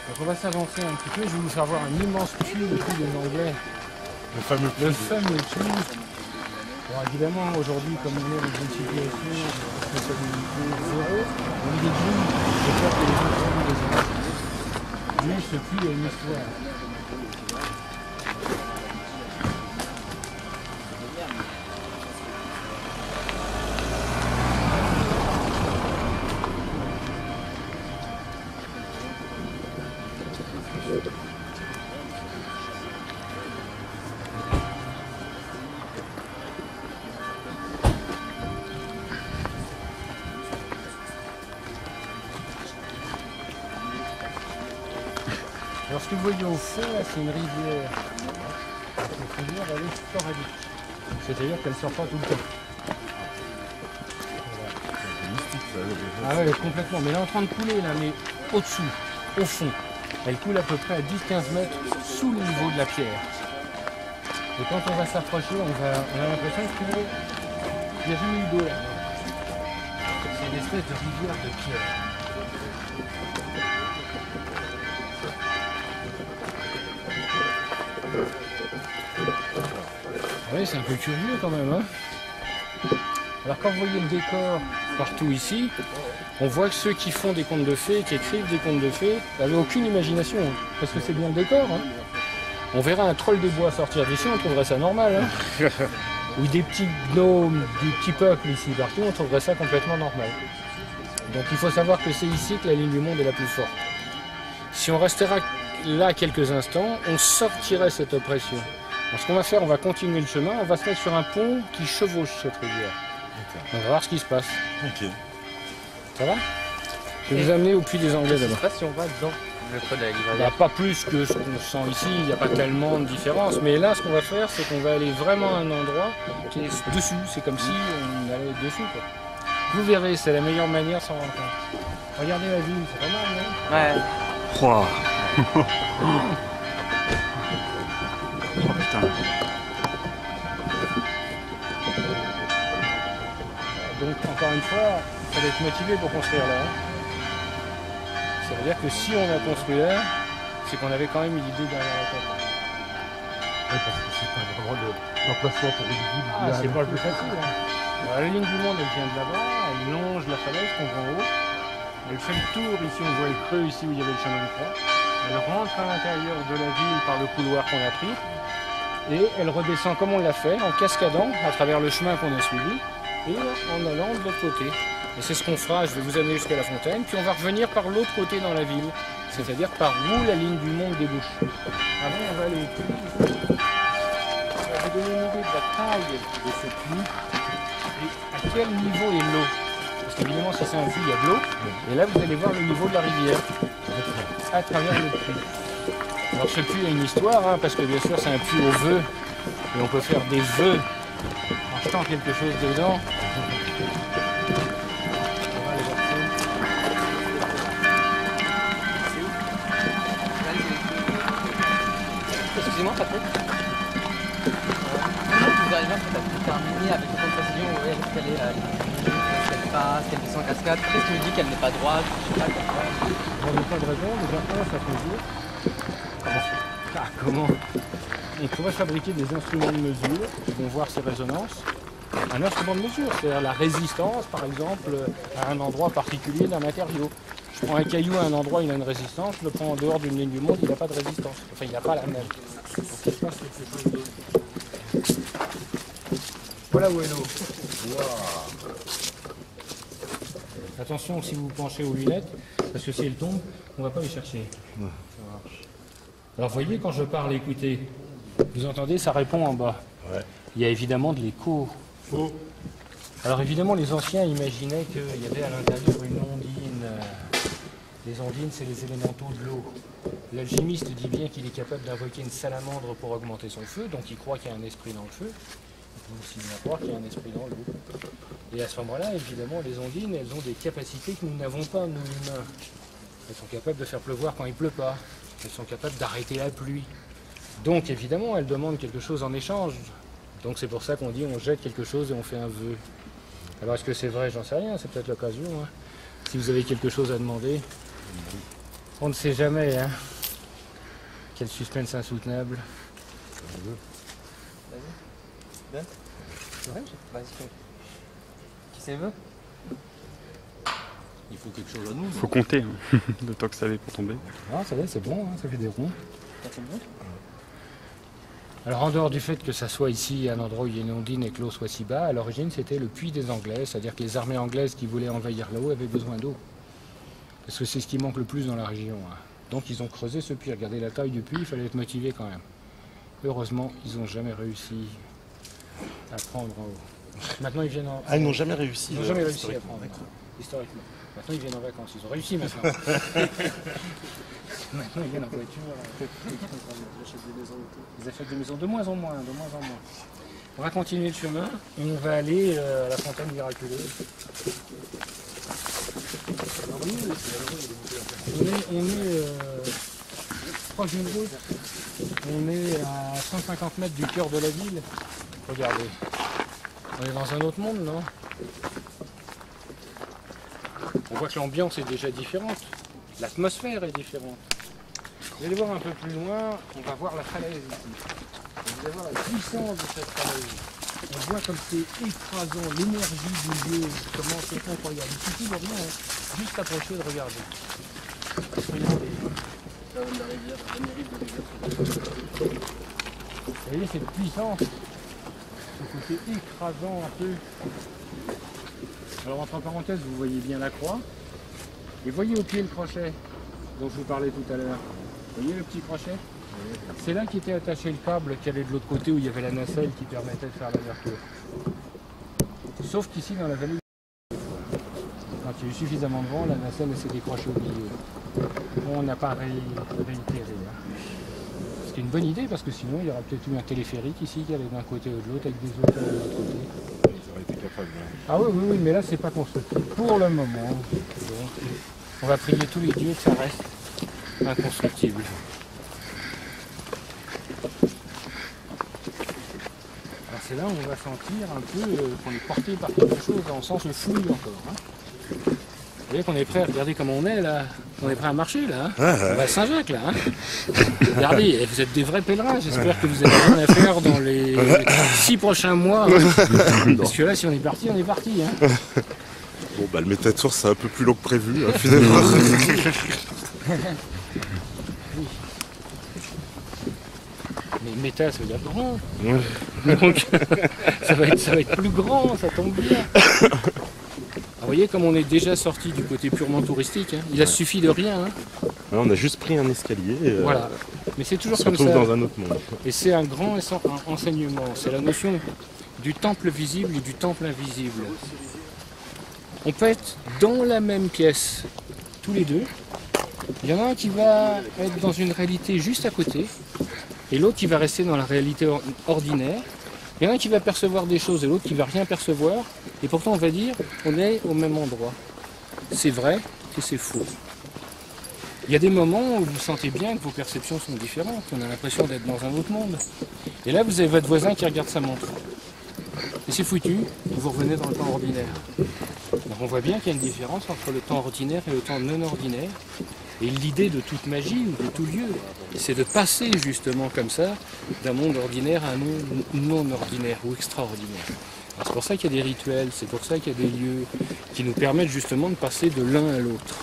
Donc on va s'avancer un petit peu, je vais vous faire voir un immense puits des Anglais. Le fameux puits. Le fameux puits. Bon, évidemment, aujourd'hui, comme on est dans une situation de responsabilité zéro, on déduit de faire que les gens ont des enfants. Mais ce puits a une histoire. Alors ce que vous voyez au fond, là, c'est une rivière. Cette rivière, elle est sporadique. C'est-à-dire qu'elle ne sort pas tout le temps. Voilà. Ah ouais, complètement. Mais elle est en train de couler, là, mais au-dessous, au fond. Elle coule à peu près à 10-15 mètres sous le niveau de la pierre. Et quand on va s'approcher, on a l'impression qu'il n'y a jamais eu d'eau là. C'est une espèce de rivière de pierre. Oui, c'est un peu curieux quand même. Hein. Alors quand vous voyez le décor partout ici, on voit que ceux qui font des contes de fées, qui écrivent des contes de fées, n'avaient aucune imagination. Hein, parce que c'est bien le décor. Hein. On verra un troll des bois sortir d'ici, on trouverait ça normal. Hein. Ou des petits gnomes, des petits peuples ici partout, on trouverait ça complètement normal. Donc il faut savoir que c'est ici que la ligne du monde est la plus forte. Si on restera là quelques instants, on sortirait cette oppression. Alors, ce qu'on va faire, on va continuer le chemin, on va se mettre sur un pont qui chevauche cette rivière. On va voir ce qui se passe. Ok. Ça va? Je vais vous amener au puits des Anglais d'abord. Je ne sais pas si on va dedans. Pas plus que ce qu'on sent ici, il n'y a pas tellement de différence. Mais là, ce qu'on va faire, c'est qu'on va aller vraiment à un endroit qui est dessus. C'est comme si on allait dessus, quoi. Vous verrez, c'est la meilleure manière sans rendre compte. Regardez la ville, c'est pas mal, non? Ouais. Wow. Oh putain. Donc, encore une fois, il faut être motivé pour construire là. Hein. Ça veut dire que si on a construit là, c'est qu'on avait quand même une idée derrière la tête. Ouais, parce que c'est pas vraiment l'emplacement pour une ville. Ah, c'est pas le plus facile. Hein. Alors, la ligne du monde, elle vient de là-bas, elle longe la falaise qu'on voit en haut. Elle fait le tour, ici on voit le creux, ici où il y avait le chemin de croix. Elle rentre à l'intérieur de la ville par le couloir qu'on a pris. Et elle redescend comme on l'a fait, en cascadant à travers le chemin qu'on a suivi. Et en allant de l'autre côté. Et c'est ce qu'on fera, je vais vous amener jusqu'à la fontaine, puis on va revenir par l'autre côté dans la ville, c'est-à-dire par où la ligne du monde débouche. Avant, on va aller plus vite. On va vous donner une idée de la taille de ce puits et à quel niveau est l'eau. Parce qu'évidemment, si c'est un puits, il y a de l'eau, et là, vous allez voir le niveau de la rivière à travers le puits. Alors ce puits a une histoire, hein, parce que bien sûr, c'est un puits au vœu, et on peut faire des vœux en jetant quelque chose dedans. Excusez-moi, Patrick. Comment vous arrivez à terminer avec autant de précision où est-ce qu'elle est là, est-ce qu'elle passe, qu'elle descend en cascade? Qu'est-ce qui me dit qu'elle n'est pas droite? Je sais pas quoi. On n'a pas de raison, déjà ça fait jour. Comment? On pourrait fabriquer des instruments de mesure qui vont voir ces résonances. Un instrument de mesure, c'est-à-dire la résistance, par exemple, à un endroit particulier d'un matériau. Je prends un caillou à un endroit, il a une résistance, je le prends en dehors d'une ligne du monde, il n'a pas de résistance. Enfin, il n'a pas la même. Donc, il se passe quelque chose d'autre. Voilà où est l'eau. Wow. Attention si vous penchez aux lunettes, parce que si elles tombent, on ne va pas les chercher. Ça marche. Alors, vous voyez, quand je parle, écoutez, vous entendez, ça répond en bas. Ouais. Il y a évidemment de l'écho. Oh. Alors évidemment, les anciens imaginaient qu'il y avait à l'intérieur une ondine. Les ondines, c'est les élémentaux de l'eau. L'alchimiste dit bien qu'il est capable d'invoquer une salamandre pour augmenter son feu, donc il croit qu'il y a un esprit dans le feu. Il peut aussi bien croire qu'il y a un esprit dans l'eau. Et à ce moment-là, évidemment, les ondines, elles ont des capacités que nous n'avons pas, nous humains. Elles sont capables de faire pleuvoir quand il ne pleut pas. Elles sont capables d'arrêter la pluie. Donc évidemment, elles demandent quelque chose en échange. Donc c'est pour ça qu'on dit on jette quelque chose et on fait un vœu. Alors est-ce que c'est vrai? J'en sais rien, c'est peut-être l'occasion. Hein. Si vous avez quelque chose à demander. On ne sait jamais, hein. Quel suspense insoutenable. Vas-y. Donne. Ouais, vas-y, fais. Qui c'est veut? Il faut quelque chose à nous. Faut compter hein, le temps que ça avait pour tomber. Ah, ça va, c'est bon, hein, ça fait des ronds. Ça fait bon? Alors en dehors du fait que ça soit ici un endroit où il y a une ondine et que l'eau soit si bas, à l'origine c'était le puits des Anglais, c'est-à-dire que les armées anglaises qui voulaient envahir l'eau avaient besoin d'eau. Parce que c'est ce qui manque le plus dans la région. Hein. Donc ils ont creusé ce puits, regardez la taille du puits, il fallait être motivé quand même. Heureusement, ils n'ont jamais réussi à prendre en eau. Maintenant ils viennent en... Ah, ils n'ont jamais réussi. Ils n'ont jamais réussi à historiquement, prendre, d'accord. historiquement. Maintenant ils viennent en vacances, ils ont réussi maintenant. Maintenant ils viennent en voiture. Ils achètent des maisons de moins en moins, de moins en moins. On va continuer le chemin et on va aller à la fontaine miraculeuse. On est proche d'une route. On est à 150 mètres du cœur de la ville. Regardez. On est dans un autre monde, non? On voit que l'ambiance est déjà différente. L'atmosphère est différente. Vous allez voir un peu plus loin, on va voir la falaise ici. Vous allez voir la puissance de cette falaise. On voit comme c'est écrasant, l'énergie du lieu, comment c'est incroyable. Il suffit de rien, hein. Juste approcher et de regarder. Regardez. Vous voyez cette puissance, ce côté écrasant un peu. Alors entre parenthèses, vous voyez bien la croix. Et voyez au pied le crochet dont je vous parlais tout à l'heure. Vous voyez le petit crochet? C'est là qu'était attaché le câble qui allait de l'autre côté où il y avait la nacelle qui permettait de faire l'ouverture. Sauf qu'ici dans la vallée, quand il y a eu suffisamment de vent, la nacelle s'est décrochée au milieu. On n'a pas réitéré. Hein. Ce qui est une bonne idée parce que sinon il y aurait peut-être eu un téléphérique ici qui allait d'un côté ou de l'autre avec des hauteurs de l'autre côté. Ils auraient été capables. Ah oui, mais là c'est pas constructible pour le moment. Donc, on va prier tous les dieux que ça reste inconstructible. Alors c'est là où on va sentir un peu qu'on est porté par quelque chose, on sent le flou encore. Hein. Vous voyez qu'on est prêt à regarder comment on est là. On est prêt à marcher là. Hein. On va à Saint-Jacques là. Hein. Regardez, vous êtes des vrais pèlerins. J'espère que vous avez rien à faire dans les 6 prochains mois. Hein. Parce que là, si on est parti, on est parti. Hein. Bon, bah le métatour c'est un peu plus long que prévu, hein, finalement. Mais méta, ça veut dire grand. Donc, ça va être plus grand, ça tombe bien. Vous voyez comme on est déjà sorti du côté purement touristique, hein. Il a suffi de rien. Hein. Là, on a juste pris un escalier. Voilà. Mais c'est toujours on se comme ça. retrouve dans un autre monde. Et c'est un grand enseignement. C'est la notion du temple visible et du temple invisible. On peut être dans la même pièce, tous les deux. Il y en a un qui va être dans une réalité juste à côté, et l'autre qui va rester dans la réalité ordinaire. Il y en a un qui va percevoir des choses et l'autre qui va rien percevoir, et pourtant on va dire on est au même endroit. C'est vrai et c'est faux. Il y a des moments où vous sentez bien que vos perceptions sont différentes, on a l'impression d'être dans un autre monde. Et là vous avez votre voisin qui regarde sa montre. Et c'est foutu, vous revenez dans le temps ordinaire. Donc on voit bien qu'il y a une différence entre le temps ordinaire et le temps non ordinaire. Et l'idée de toute magie ou de tout lieu, c'est de passer justement comme ça d'un monde ordinaire à un monde non ordinaire ou extraordinaire. C'est pour ça qu'il y a des rituels, c'est pour ça qu'il y a des lieux qui nous permettent justement de passer de l'un à l'autre.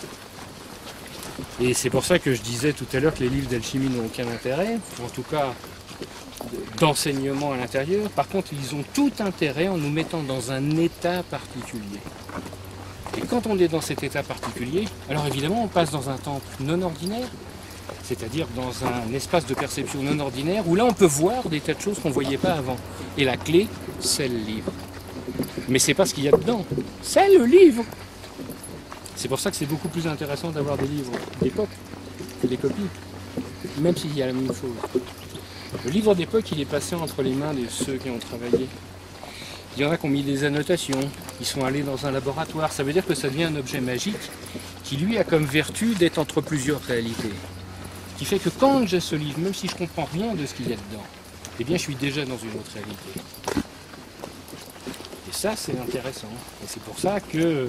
Et c'est pour ça que je disais tout à l'heure que les livres d'alchimie n'ont aucun intérêt, en tout cas d'enseignement à l'intérieur. Par contre, ils ont tout intérêt en nous mettant dans un état particulier. Et quand on est dans cet état particulier, alors évidemment on passe dans un temple non ordinaire, c'est-à-dire dans un espace de perception non ordinaire, où là on peut voir des tas de choses qu'on ne voyait pas avant. Et la clé, c'est le livre. Mais c'est pas ce qu'il y a dedans, c'est le livre. C'est pour ça que c'est beaucoup plus intéressant d'avoir des livres d'époque que des copies, même s'il y a la même chose. Le livre d'époque, il est passé entre les mains de ceux qui ont travaillé. Il y en a qui ont mis des annotations, ils sont allés dans un laboratoire. Ça veut dire que ça devient un objet magique qui, lui, a comme vertu d'être entre plusieurs réalités. Qui fait que quand j'ai ce livre, même si je ne comprends rien de ce qu'il y a dedans, eh bien, je suis déjà dans une autre réalité. Et ça, c'est intéressant. Et c'est pour ça que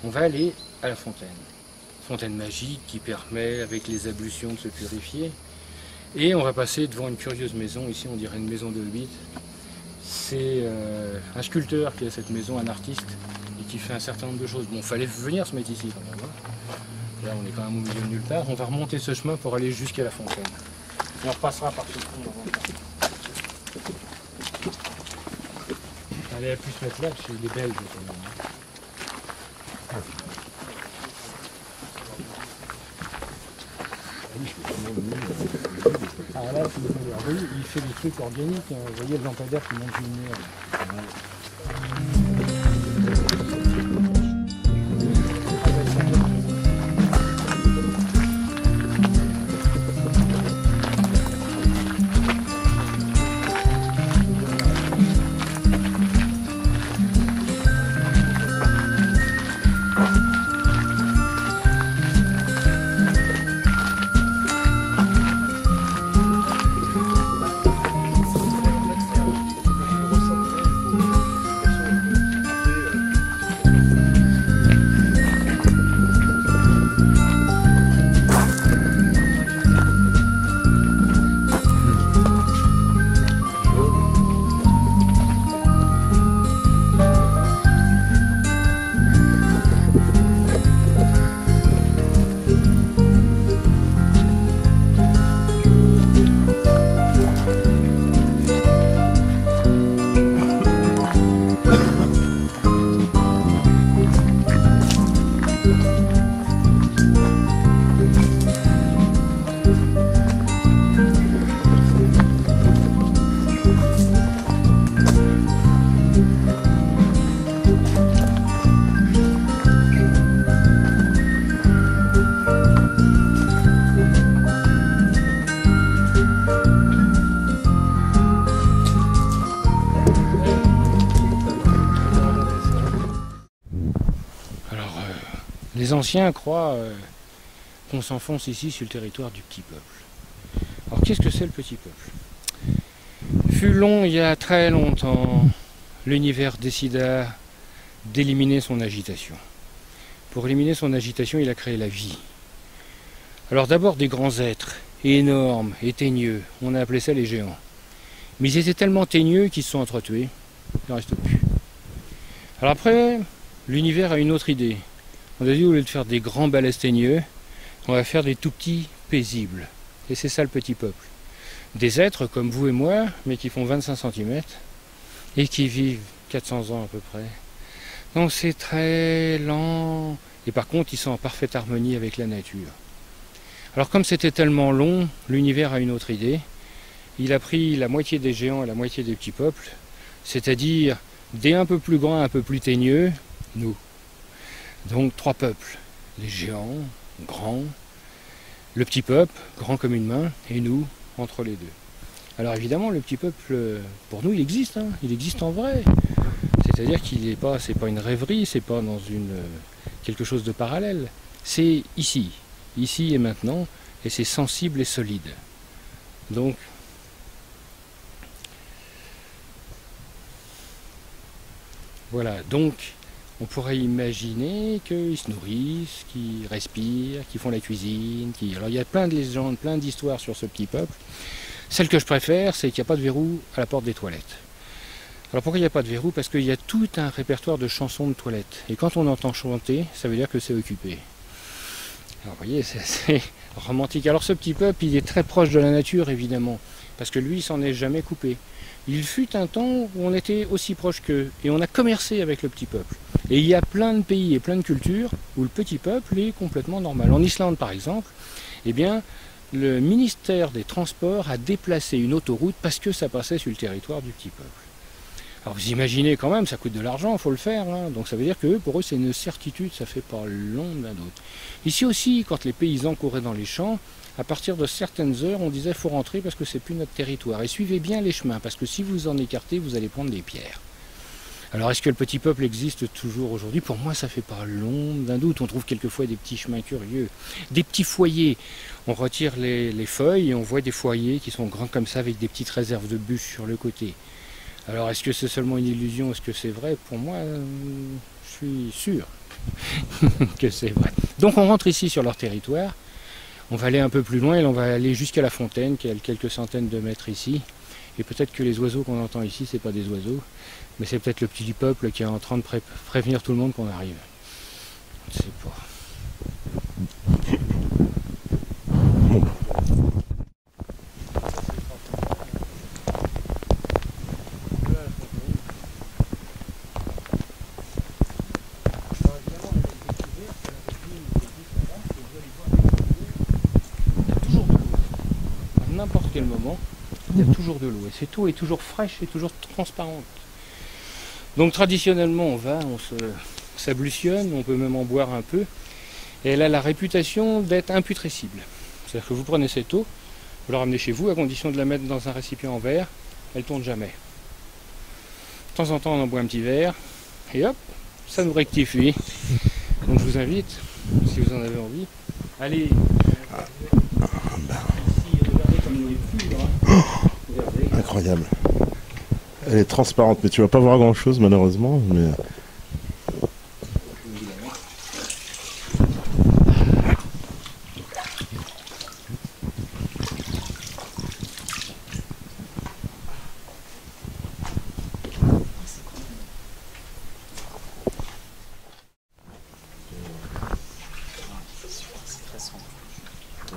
On va aller à la fontaine. Fontaine magique qui permet, avec les ablutions, de se purifier. Et on va passer devant une curieuse maison, ici on dirait une maison de Hobbit. C'est un sculpteur qui a cette maison, un artiste, et qui fait un certain nombre de choses. Bon, il fallait venir se mettre ici quand même. Hein. Là on est quand même au milieu de nulle part. On va remonter ce chemin pour aller jusqu'à la fontaine. Et on repassera par ce pont avant. Elle a pu se mettre là parce qu'il est belge quand même. Ah là, il fait des trucs organiques, hein. Vous voyez le lampadaire qui monte une lumière. Les anciens croient qu'on s'enfonce ici sur le territoire du petit peuple. Alors qu'est-ce que c'est le petit peuple? Fut long il y a très longtemps, l'univers décida d'éliminer son agitation. Pour éliminer son agitation, il a créé la vie. Alors d'abord des grands êtres, énormes et teigneux, on a appelé ça les géants. Mais ils étaient tellement teigneux qu'ils se sont entretués, il n'en reste plus. Alors après, l'univers a une autre idée. On a dit au lieu de faire des grands balais teigneux, on va faire des tout petits paisibles. Et c'est ça le petit peuple. Des êtres comme vous et moi, mais qui font 25 cm et qui vivent 400 ans à peu près. Donc c'est très lent. Et par contre, ils sont en parfaite harmonie avec la nature. Alors comme c'était tellement long, l'univers a une autre idée. Il a pris la moitié des géants et la moitié des petits peuples, c'est-à-dire des un peu plus grands, un peu plus teigneux, nous. Donc 3 peuples, les géants, grands, le petit peuple, grand comme une main, et nous, entre les deux. Alors évidemment, le petit peuple, pour nous, il existe, hein, il existe en vrai. C'est-à-dire qu'il n'est pas, c'est pas une rêverie, c'est pas dans quelque chose de parallèle. C'est ici et maintenant, et c'est sensible et solide. Donc, voilà, donc on pourrait imaginer qu'ils se nourrissent, qu'ils respirent, qu'ils font la cuisine. Alors il y a plein de légendes, plein d'histoires sur ce petit peuple. Celle que je préfère, c'est qu'il n'y a pas de verrou à la porte des toilettes. Alors pourquoi il n'y a pas de verrou? Parce qu'il y a tout un répertoire de chansons de toilette. Et quand on entend chanter, ça veut dire que c'est occupé. Alors vous voyez, c'est assez romantique. Alors ce petit peuple, il est très proche de la nature évidemment, parce que lui, il s'en est jamais coupé. Il fut un temps où on était aussi proche qu'eux, et on a commercé avec le petit peuple. Et il y a plein de pays et plein de cultures où le petit peuple est complètement normal. En Islande par exemple, eh bien, le ministère des Transports a déplacé une autoroute parce que ça passait sur le territoire du petit peuple. Alors vous imaginez quand même, ça coûte de l'argent, il faut le faire, hein. Donc ça veut dire que pour eux c'est une certitude, ça fait pas l'ombre d'un doute. Ici aussi, quand les paysans couraient dans les champs, à partir de certaines heures, on disait il faut rentrer parce que c'est plus notre territoire. Et suivez bien les chemins, parce que si vous en écartez, vous allez prendre des pierres. Alors est-ce que le petit peuple existe toujours aujourd'hui? Pour moi, ça fait pas l'ombre d'un doute. On trouve quelquefois des petits chemins curieux, des petits foyers. On retire les feuilles et on voit des foyers qui sont grands comme ça avec des petites réserves de bûches sur le côté. Alors est-ce que c'est seulement une illusion? Est-ce que c'est vrai? Pour moi, je suis sûr. que c'est vrai. Donc on rentre ici sur leur territoire. On va aller un peu plus loin et on va aller jusqu'à la fontaine qui est à quelques centaines de mètres ici. Et peut-être que les oiseaux qu'on entend ici, c'est pas des oiseaux, mais c'est peut-être le petit peuple qui est en train de prévenir tout le monde qu'on arrive. Je sais pas. N'importe quel moment, il y a toujours de l'eau. Et cette eau est toujours fraîche et toujours transparente. Donc traditionnellement, on s'ablutionne, on peut même en boire un peu. Et elle a la réputation d'être imputrescible. C'est-à-dire que vous prenez cette eau, vous la ramenez chez vous, à condition de la mettre dans un récipient en verre, elle ne tourne jamais. De temps en temps, on en boit un petit verre, et hop, ça nous rectifie. Donc je vous invite, si vous en avez envie, allez. Incroyable. Elle est transparente, mais tu vas pas voir grand chose malheureusement. Mais...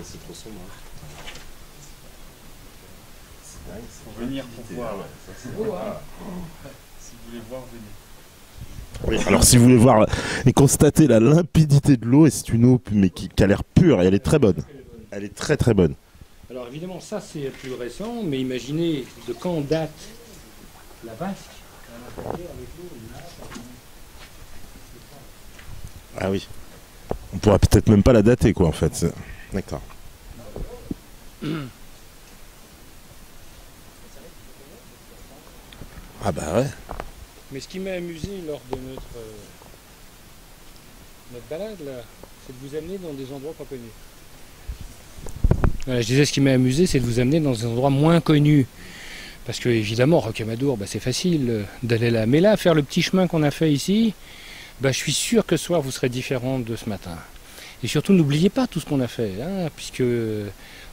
C'est trop sombre. Venir pour voir. Si vous voulez voir, venez. Oui, alors si vous voulez voir et constater la limpidité de l'eau, et c'est une eau mais qui a l'air pure et elle est très bonne. Elle est très très bonne. Alors évidemment, ça c'est plus récent, mais imaginez de quand date la vasque. Ah oui. On pourra peut-être même pas la dater quoi en fait. D'accord. Ah bah ouais. Mais ce qui m'a amusé lors de notre balade là, c'est de vous amener dans des endroits pas connus. Voilà, je disais ce qui m'a amusé, c'est de vous amener dans des endroits moins connus. Parce que évidemment, Rocamadour, c'est facile d'aller là. Mais là, faire le petit chemin qu'on a fait ici, je suis sûr que ce soir vous serez différent de ce matin. Et surtout, n'oubliez pas tout ce qu'on a fait, hein, puisque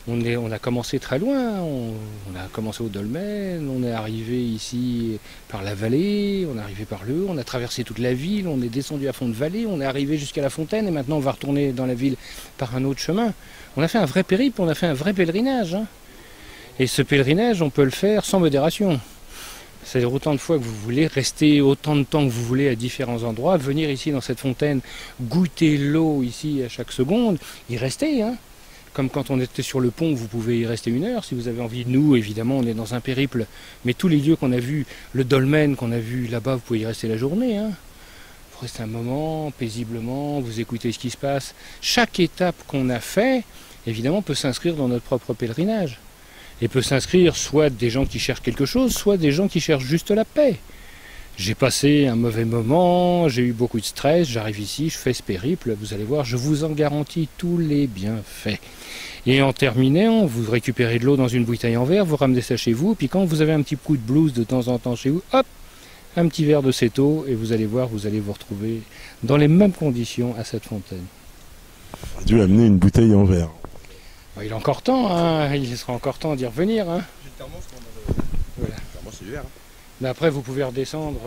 on a commencé très loin, on a commencé au Dolmen, on est arrivé ici par la vallée, on est arrivé par le haut, on a traversé toute la ville, on est descendu à fond de vallée, on est arrivé jusqu'à la fontaine et maintenant on va retourner dans la ville par un autre chemin. On a fait un vrai périple, on a fait un vrai pèlerinage. Hein. Et ce pèlerinage, on peut le faire sans modération. C'est-à-dire autant de fois que vous voulez, rester autant de temps que vous voulez à différents endroits, venir ici dans cette fontaine, goûter l'eau ici à chaque seconde, y rester. Hein. Comme quand on était sur le pont, vous pouvez y rester 1 heure si vous avez envie. Nous, évidemment, on est dans un périple. Mais tous les lieux qu'on a vus, le dolmen qu'on a vu là-bas, vous pouvez y rester la journée. Hein. Vous restez un moment, paisiblement, vous écoutez ce qui se passe. Chaque étape qu'on a fait, évidemment, peut s'inscrire dans notre propre pèlerinage. Et peut s'inscrire soit des gens qui cherchent quelque chose, soit des gens qui cherchent juste la paix. J'ai passé un mauvais moment, j'ai eu beaucoup de stress, j'arrive ici, je fais ce périple, vous allez voir, je vous en garantis tous les bienfaits. Et en terminant, vous récupérez de l'eau dans une bouteille en verre, vous ramenez ça chez vous, puis quand vous avez un petit coup de blues de temps en temps chez vous, hop, un petit verre de cette eau, et vous allez voir, vous allez vous retrouver dans les mêmes conditions à cette fontaine. On a dû amener une bouteille en verre. Il est encore temps, hein, il sera encore temps d'y revenir. Hein. Voilà. C'est vert. Mais après, vous pouvez redescendre.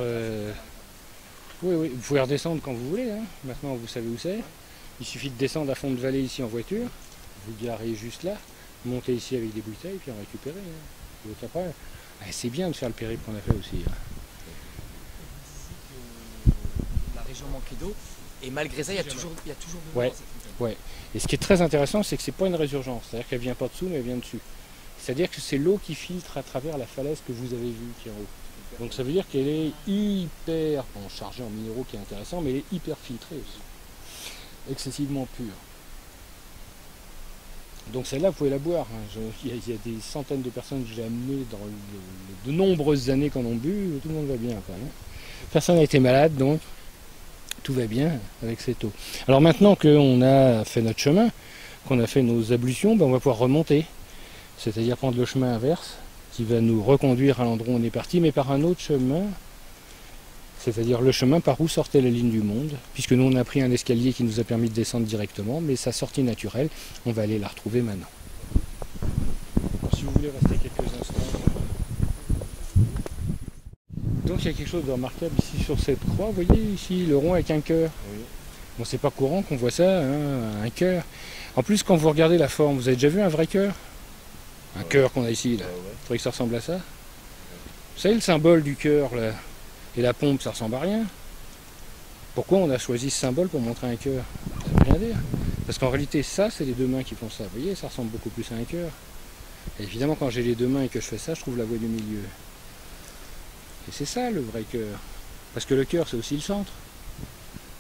Oui, vous pouvez redescendre quand vous voulez. Hein. Maintenant, vous savez où c'est. Il suffit de descendre à fond de vallée ici en voiture. Vous garez juste là, montez ici avec des bouteilles, puis en récupérez. Hein. Donc après, c'est bien de faire le périple qu'on a fait aussi. Hein. La région manquait d'eau, et malgré ça, il y a toujours de l'eau Ouais. dans cette fontaine. Ouais. Et ce qui est très intéressant, c'est que c'est pas une résurgence. C'est-à-dire qu'elle vient pas dessous, mais elle vient dessus. C'est-à-dire que c'est l'eau qui filtre à travers la falaise que vous avez vue qui est en haut. Donc ça veut dire qu'elle est hyper chargée en minéraux, qui est intéressant, mais elle est hyper filtrée aussi. Excessivement pure. Donc celle-là, vous pouvez la boire. Hein. Il y a des centaines de personnes que j'ai amenées dans de nombreuses années qu'on a bu. Tout le monde va bien. Quoi, hein. Personne n'a été malade, donc tout va bien avec cette eau. Alors maintenant qu'on a fait notre chemin, qu'on a fait nos ablutions, on va pouvoir remonter. C'est-à-dire prendre le chemin inverse qui va nous reconduire à l'endroit où on est parti, mais par un autre chemin C'est-à-dire le chemin par où sortait la ligne du monde, puisque nous on a pris un escalier qui nous a permis de descendre directement, mais sa sortie naturelle, on va aller la retrouver maintenant. Alors, si vous voulez rester quelques instants. Donc il y a quelque chose de remarquable ici sur cette croix, vous voyez ici le rond avec un cœur. Oui. Bon, c'est pas courant qu'on voit ça, hein, un cœur. En plus, quand vous regardez la forme, vous avez déjà vu un vrai cœur? Un cœur qu'on a ici, là. Il faudrait que ça ressemble à ça. Vous savez, le symbole du cœur, là, et la pompe, ça ressemble à rien. Pourquoi on a choisi ce symbole pour montrer un cœur? Ça veut rien dire. Parce qu'en réalité, ça, c'est les deux mains qui font ça. Vous voyez, ça ressemble beaucoup plus à un cœur. Et évidemment, quand j'ai les deux mains et que je fais ça, je trouve la voie du milieu. Et c'est ça, le vrai cœur. Parce que le cœur, c'est aussi le centre.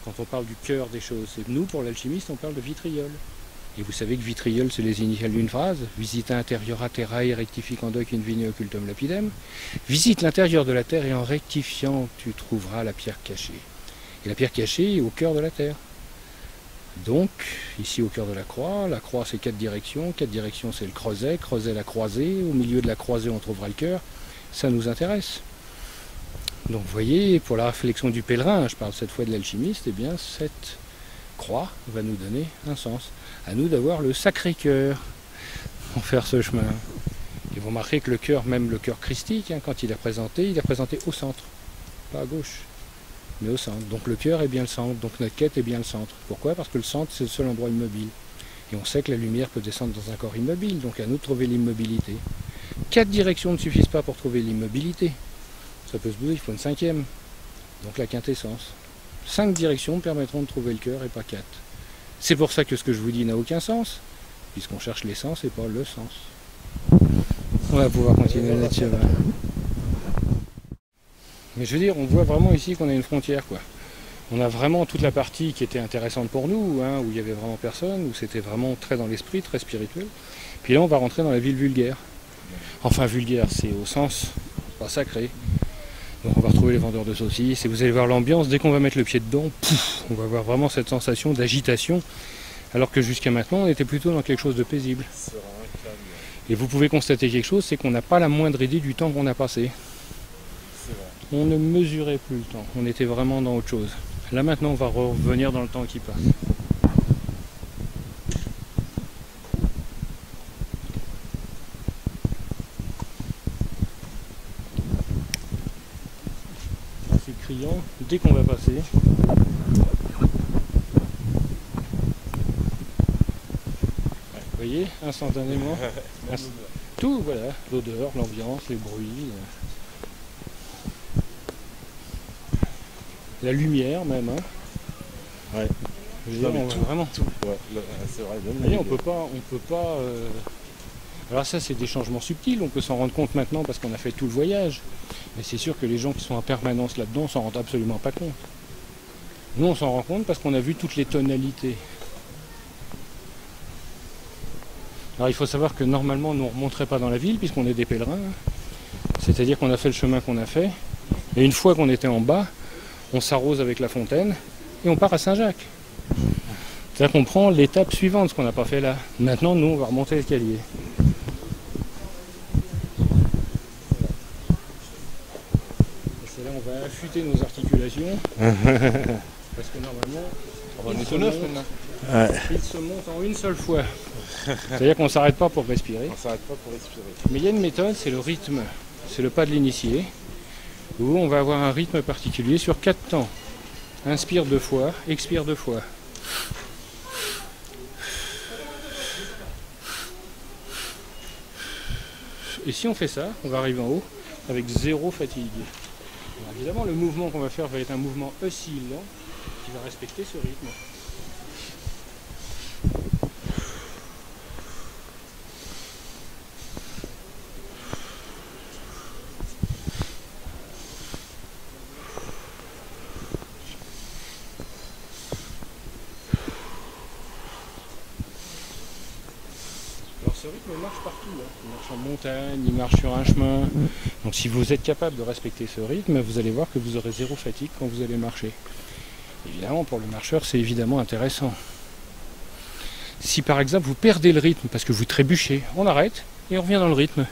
Quand on parle du cœur des choses, c'est nous, pour l'alchimiste, on parle de vitriol. Et vous savez que vitriol, c'est les initiales d'une phrase. Visita interiora terrae rectificando in vine occultum lapidem. Visite l'intérieur de la terre et en rectifiant, tu trouveras la pierre cachée. Et la pierre cachée est au cœur de la terre. Donc, ici au cœur de la croix c'est 4 directions. 4 directions, c'est le creuset. Creuset, la croisée. Au milieu de la croisée, on trouvera le cœur. Ça nous intéresse. Donc vous voyez, pour la réflexion du pèlerin, je parle cette fois de l'alchimiste, eh bien cette croix va nous donner un sens. À nous d'avoir le sacré cœur pour faire ce chemin. Et vous remarquez que le cœur, même le cœur christique, hein, quand il est présenté au centre, pas à gauche, mais au centre. Donc le cœur est bien le centre, donc notre quête est bien le centre. Pourquoi? Parce que le centre, c'est le seul endroit immobile. Et on sait que la lumière peut descendre dans un corps immobile, donc à nous de trouver l'immobilité. 4 directions ne suffisent pas pour trouver l'immobilité. Ça peut se bouger, il faut une 5e. Donc la quintessence. 5 directions permettront de trouver le cœur et pas 4. C'est pour ça que ce que je vous dis n'a aucun sens, puisqu'on cherche l'essence et pas le sens. On va pouvoir continuer notre chemin. Mais je veux dire, on voit vraiment ici qu'on a une frontière, quoi. On a vraiment toute la partie qui était intéressante pour nous, hein, où il n'y avait vraiment personne, où c'était vraiment très dans l'esprit, très spirituel. Puis là, on va rentrer dans la ville vulgaire. Enfin, vulgaire, c'est au sens pas sacré. Donc on va retrouver les vendeurs de saucisses et vous allez voir l'ambiance, dès qu'on va mettre le pied dedans, pouf, on va avoir vraiment cette sensation d'agitation, alors que jusqu'à maintenant on était plutôt dans quelque chose de paisible. Et vous pouvez constater quelque chose, c'est qu'on n'a pas la moindre idée du temps qu'on a passé. On ne mesurait plus le temps, on était vraiment dans autre chose. Là maintenant on va revenir dans le temps qui passe. Criant dès qu'on va passer. Vous voyez, instantanément, tout, voilà, l'odeur, l'ambiance, les bruits, la lumière même. Hein. Ouais. Je veux dire, on va vraiment. Ouais, c'est vrai. Vous voyez, on peut pas. Alors ça, c'est des changements subtils. On peut s'en rendre compte maintenant parce qu'on a fait tout le voyage. Mais c'est sûr que les gens qui sont en permanence là-dedans s'en rendent absolument pas compte. Nous, on s'en rend compte parce qu'on a vu toutes les tonalités. Alors il faut savoir que normalement, nous ne remonterait pas dans la ville puisqu'on est des pèlerins. C'est-à-dire qu'on a fait le chemin qu'on a fait. Et une fois qu'on était en bas, on s'arrose avec la fontaine et on part à Saint-Jacques. C'est-à-dire qu'on prend l'étape suivante, ce qu'on n'a pas fait là. Maintenant, nous, on va remonter l'escalier. C'est là on va affûter nos articulations. Parce que normalement, il se monte en une seule fois. C'est-à-dire qu'on ne s'arrête pas pour respirer. On s'arrête pas pour respirer. Mais il y a une méthode, c'est le rythme. C'est le pas de l'initié. Où on va avoir un rythme particulier sur 4 temps. Inspire 2 fois, expire 2 fois. Et si on fait ça, on va arriver en haut avec 0 fatigue. Alors évidemment, le mouvement qu'on va faire va être un mouvement oscillant qui va respecter ce rythme. Ce rythme marche partout, hein. Il marche en montagne, il marche sur un chemin. Donc si vous êtes capable de respecter ce rythme, vous allez voir que vous aurez 0 fatigue quand vous allez marcher. Évidemment, pour le marcheur, c'est évidemment intéressant. Si par exemple vous perdez le rythme parce que vous trébuchez, on arrête et on revient dans le rythme.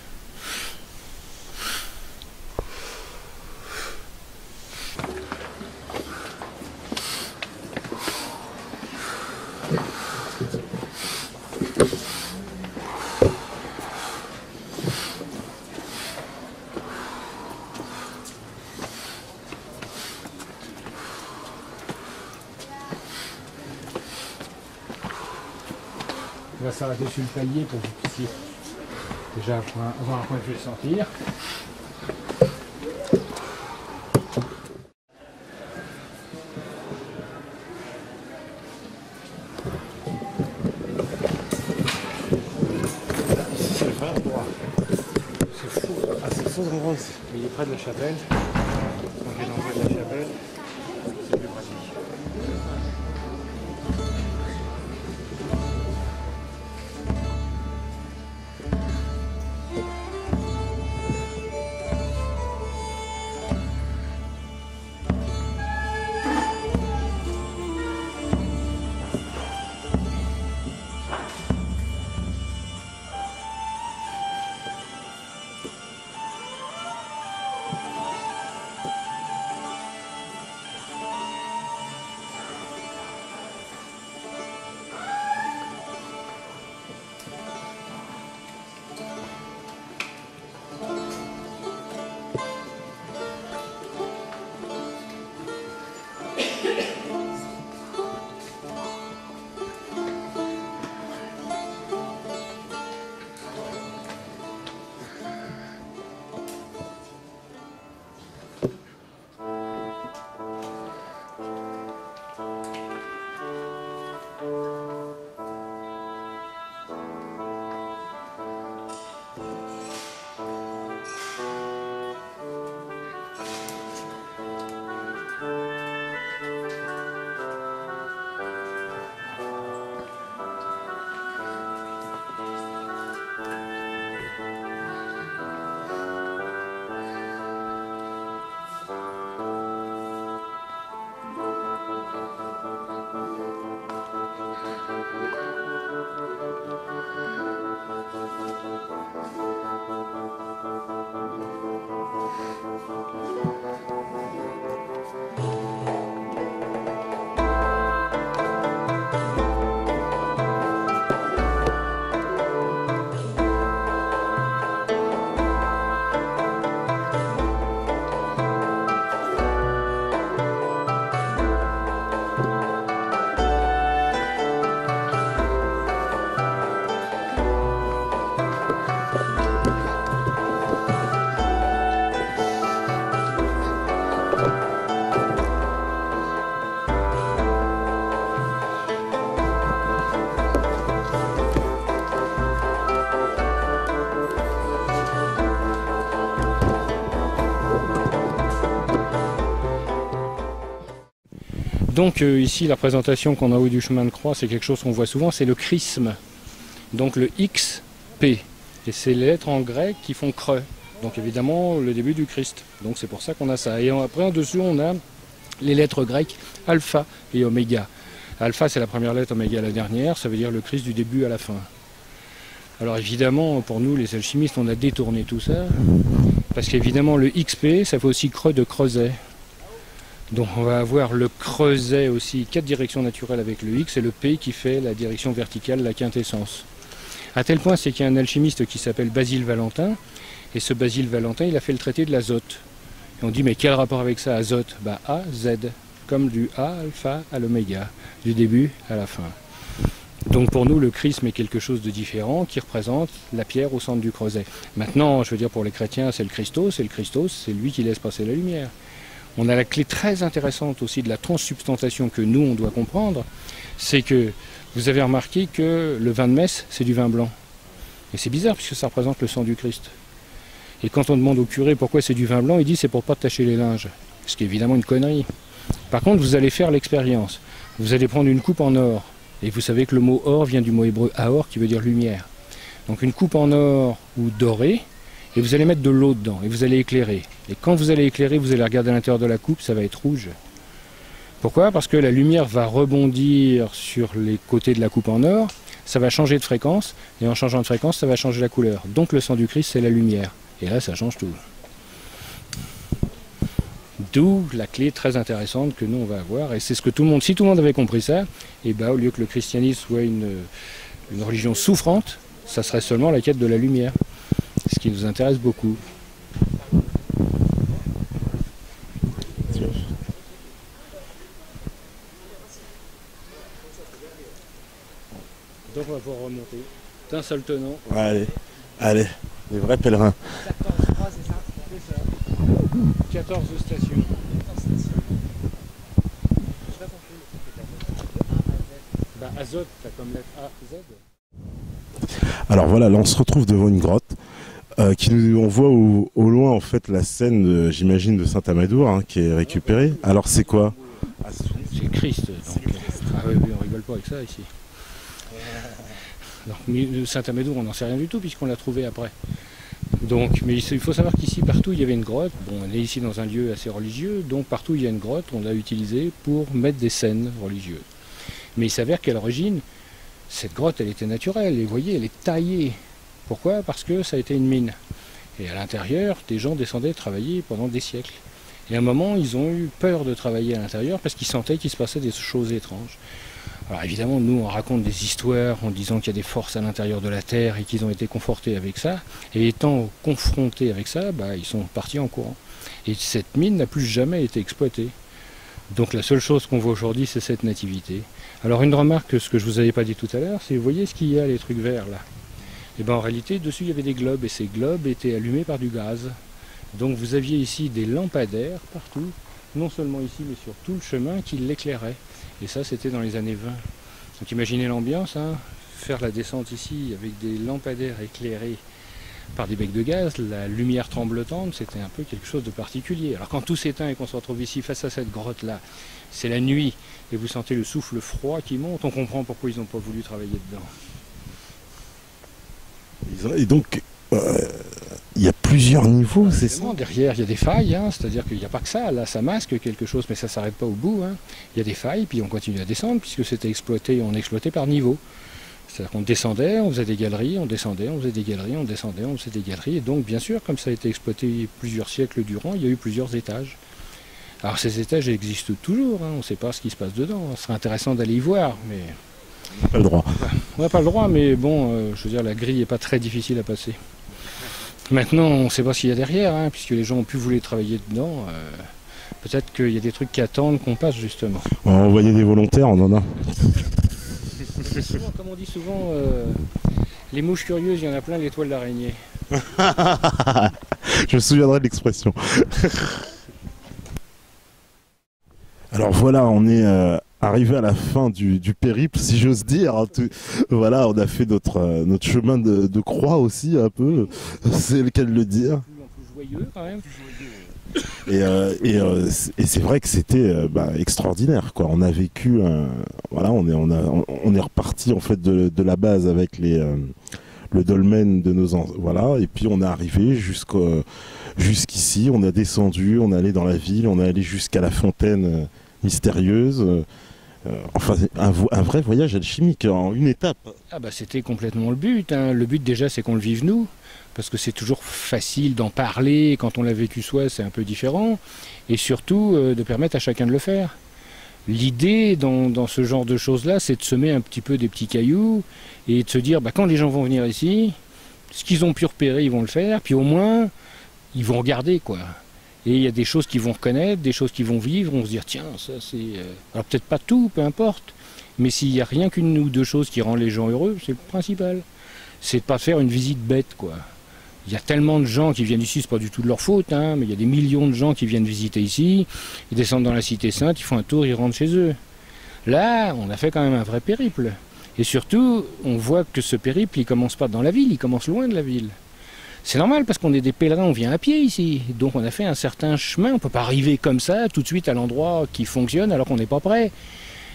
va s'arrêter sur le palier pour que vous puissiez déjà avoir un point de vue de sentir. Ici c'est le vrai endroit. C'est fou. Ah, c'est faux endroit. Il est près de la chapelle. Donc il est l'entrée de la chapelle. C'est plus pratique. Donc ici la représentation qu'on a au haut du chemin de croix, c'est quelque chose qu'on voit souvent, c'est le chrisme. Donc le XP. Et c'est les lettres en grec qui font creux. Donc évidemment le début du Christ. Donc c'est pour ça qu'on a ça. Et après en dessous on a les lettres grecques alpha et oméga. Alpha c'est la première lettre, oméga la dernière, ça veut dire le Christ du début à la fin. Alors évidemment pour nous les alchimistes on a détourné tout ça. Parce qu'évidemment le XP ça fait aussi creux de creuset. Donc on va avoir le creuset aussi, 4 directions naturelles avec le X et le P qui fait la direction verticale, la quintessence. À tel point c'est qu'il y a un alchimiste qui s'appelle Basile Valentin, et ce Basile Valentin il a fait le traité de l'azote. Et on dit mais quel rapport avec ça, azote? Bah A, Z, comme du A, alpha à l'oméga, du début à la fin. Donc pour nous le chrisme est quelque chose de différent qui représente la pierre au centre du creuset. Maintenant je veux dire pour les chrétiens c'est le Christos, et le Christos c'est lui qui laisse passer la lumière. On a la clé très intéressante aussi de la transsubstantiation que nous on doit comprendre, c'est que vous avez remarqué que le vin de messe c'est du vin blanc. Et c'est bizarre puisque ça représente le sang du Christ. Et quand on demande au curé pourquoi c'est du vin blanc, il dit c'est pour pas tacher les linges. Ce qui est évidemment une connerie. Par contre vous allez faire l'expérience. Vous allez prendre une coupe en or. Et vous savez que le mot or vient du mot hébreu aor qui veut dire lumière. Donc une coupe en or ou dorée. Et vous allez mettre de l'eau dedans, et vous allez éclairer. Et quand vous allez éclairer, vous allez regarder à l'intérieur de la coupe, ça va être rouge. Pourquoi? Parce que la lumière va rebondir sur les côtés de la coupe en or, ça va changer de fréquence, et en changeant de fréquence, ça va changer la couleur. Donc le sang du Christ, c'est la lumière. Et là, ça change tout. D'où la clé très intéressante que nous, on va avoir. Et c'est ce que tout le monde, si tout le monde avait compris ça, et ben, au lieu que le christianisme soit une religion souffrante, ça serait seulement la quête de la lumière. Ce qui nous intéresse beaucoup. Donc on va pouvoir remonter. D'un seul tenant. Allez, allez, les vrais pèlerins. 14, je crois, c'est ça. C'est ça. 14 stations. Bah, azote, t'as comme lettre A, Z. Alors voilà, là on se retrouve devant une grotte. On voit au loin en fait la scène, j'imagine, de Saint-Amadou hein, qui est récupérée. Alors c'est quoi? C'est Christ. Donc, ah oui, on rigole pas avec ça ici. Donc, Saint-Amadou, on n'en sait rien du tout puisqu'on l'a trouvé après. Donc, mais il faut savoir qu'ici, partout, il y avait une grotte. Bon, on est ici dans un lieu assez religieux, donc partout il y a une grotte, on l'a utilisée pour mettre des scènes religieuses. Mais il s'avère qu'à l'origine, cette grotte, elle était naturelle. Et vous voyez, elle est taillée. Pourquoi? Parce que ça a été une mine. Et à l'intérieur, des gens descendaient travailler pendant des siècles. Et à un moment, ils ont eu peur de travailler à l'intérieur parce qu'ils sentaient qu'il se passait des choses étranges. Alors évidemment, nous, on raconte des histoires en disant qu'il y a des forces à l'intérieur de la Terre et qu'ils ont été confortés avec ça. Et étant confrontés avec ça, bah, ils sont partis en courant. Et cette mine n'a plus jamais été exploitée. Donc la seule chose qu'on voit aujourd'hui, c'est cette nativité. Alors une remarque, ce que je vous avais pas dit tout à l'heure, c'est, vous voyez ce qu'il y a, les trucs verts là? Et bien en réalité, dessus il y avait des globes, et ces globes étaient allumés par du gaz. Donc vous aviez ici des lampadaires partout, non seulement ici, mais sur tout le chemin qui l'éclairaient. Et ça, c'était dans les années 20. Donc imaginez l'ambiance, hein, faire la descente ici avec des lampadaires éclairés par des becs de gaz, la lumière tremblotante, c'était un peu quelque chose de particulier. Alors quand tout s'éteint et qu'on se retrouve ici face à cette grotte-là, c'est la nuit, et vous sentez le souffle froid qui monte, on comprend pourquoi ils n'ont pas voulu travailler dedans. Et donc, il y a plusieurs niveaux, c'est ça? Derrière, il y a des failles, hein, c'est-à-dire qu'il n'y a pas que ça. Là, ça masque quelque chose, mais ça ne s'arrête pas au bout. Hein. Il y a des failles, puis on continue à descendre, puisque c'était exploité, on exploitait par niveau. C'est-à-dire qu'on descendait, on faisait des galeries, on descendait, on faisait des galeries, on descendait, on faisait des galeries. Et donc, bien sûr, comme ça a été exploité plusieurs siècles durant, il y a eu plusieurs étages. Alors, ces étages existent toujours, hein, on ne sait pas ce qui se passe dedans. Ce serait intéressant d'aller y voir, mais... On n'a pas le droit. On n'a pas le droit, mais bon, je veux dire, la grille n'est pas très difficile à passer. Maintenant, on ne sait pas ce qu'il y a derrière, hein, puisque les gens ont pu vouloir travailler dedans. Peut-être qu'il y a des trucs qui attendent qu'on passe, justement. On va envoyer des volontaires, on en a. Souvent, comme on dit souvent, les mouches curieuses, il y en a plein, les toiles d'araignée. Je me souviendrai de l'expression. Alors voilà, on est arrivé à la fin du périple, si j'ose dire. Voilà, on a fait notre chemin de croix aussi, un peu, c'est le cas de le dire. Plus joyeux quand même. Et c'est vrai que c'était extraordinaire, quoi. On a vécu, voilà, on est reparti en fait de la base avec le dolmen de nos voilà, et puis on est arrivé jusqu'ici, on a descendu, on est allé dans la ville, on est allé jusqu'à la fontaine mystérieuse. Enfin, un vrai voyage alchimique en une étape. Ah bah c'était complètement le but. Hein. Le but déjà, c'est qu'on le vive nous. Parce que c'est toujours facile d'en parler, quand on l'a vécu soi, c'est un peu différent, et surtout de permettre à chacun de le faire. L'idée dans ce genre de choses-là, c'est de semer un petit peu des petits cailloux, et de se dire, bah, quand les gens vont venir ici, ce qu'ils ont pu repérer, ils vont le faire, puis au moins, ils vont regarder, quoi. Et il y a des choses qu'ils vont reconnaître, des choses qu'ils vont vivre, on va se dire, tiens, ça c'est... Alors peut-être pas tout, peu importe, mais s'il n'y a rien qu'une ou deux choses qui rendent les gens heureux, c'est le principal. C'est de pas faire une visite bête, quoi. Il y a tellement de gens qui viennent ici, c'est pas du tout de leur faute, hein, mais il y a des millions de gens qui viennent visiter ici, ils descendent dans la Cité Sainte, ils font un tour, ils rentrent chez eux. Là, on a fait quand même un vrai périple. Et surtout, on voit que ce périple, il commence pas dans la ville, il commence loin de la ville. C'est normal parce qu'on est des pèlerins, on vient à pied ici, donc on a fait un certain chemin, on peut pas arriver comme ça tout de suite à l'endroit qui fonctionne alors qu'on n'est pas prêt.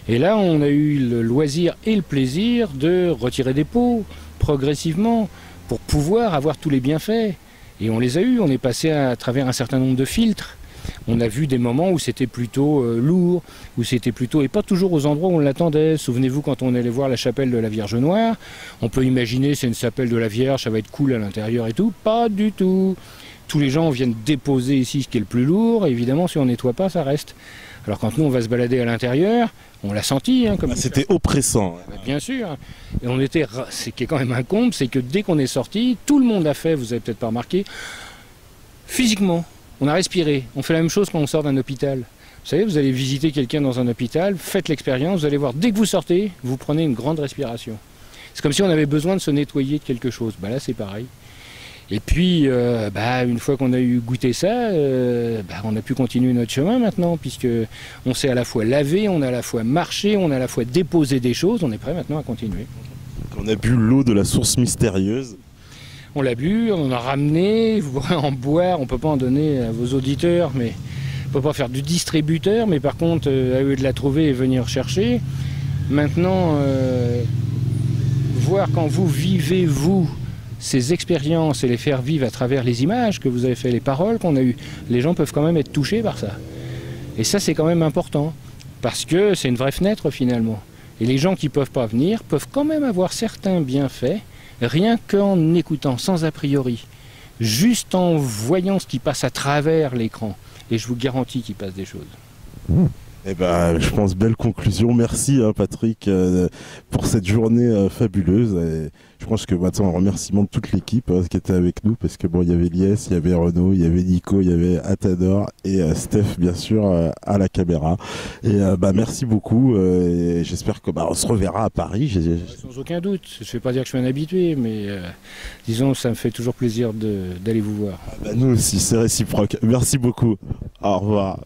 Et là, on a eu le loisir et le plaisir de retirer des pots progressivement, pour pouvoir avoir tous les bienfaits. Et on les a eus, on est passé à travers un certain nombre de filtres. On a vu des moments où c'était plutôt lourd, où c'était plutôt, et pas toujours aux endroits où on l'attendait. Souvenez-vous quand on allait voir la chapelle de la Vierge Noire, on peut imaginer c'est une chapelle de la Vierge, ça va être cool à l'intérieur et tout. Pas du tout. Tous les gens viennent déposer ici ce qui est le plus lourd, et évidemment si on nettoie pas, ça reste. Alors quand nous on va se balader à l'intérieur, on l'a senti. Hein, comme c'était oppressant. Bien sûr. Et on était, ce qui est quand même un comble, c'est que dès qu'on est sorti, tout le monde a fait, vous avez peut-être pas remarqué, physiquement, on a respiré. On fait la même chose quand on sort d'un hôpital. Vous savez, vous allez visiter quelqu'un dans un hôpital, faites l'expérience, vous allez voir, dès que vous sortez, vous prenez une grande respiration. C'est comme si on avait besoin de se nettoyer de quelque chose. Bah là c'est pareil. Et puis une fois qu'on a eu goûté ça, on a pu continuer notre chemin maintenant, puisque on s'est à la fois lavé, on a à la fois marché, on a à la fois déposé des choses, on est prêt maintenant à continuer. On a bu l'eau de la source mystérieuse. On l'a bu, on en a ramené, vous pourrez en boire, on ne peut pas en donner à vos auditeurs, mais on ne peut pas faire du distributeur, mais par contre à eux de la trouver et venir chercher. Maintenant, voir quand vous vivez, vous, ces expériences et les faire vivre à travers les images que vous avez fait, les paroles qu'on a eues, les gens peuvent quand même être touchés par ça. Et ça c'est quand même important, parce que c'est une vraie fenêtre finalement. Et les gens qui ne peuvent pas venir peuvent quand même avoir certains bienfaits, rien qu'en écoutant, sans a priori, juste en voyant ce qui passe à travers l'écran. Et je vous garantis qu'il passe des choses. Eh ben, je pense belle conclusion. Merci Patrick pour cette journée fabuleuse. Et je pense que maintenant un remerciement de toute l'équipe qui était avec nous, parce que bon, il y avait Lies, il y avait Renaud, il y avait Nico, il y avait Atador et Steph bien sûr à la caméra. Et merci beaucoup. Et j'espère que on se reverra à Paris. Sans aucun doute. Je ne vais pas dire que je suis un habitué, mais disons ça me fait toujours plaisir d'aller vous voir. Nous aussi, c'est réciproque. Merci beaucoup. Au revoir.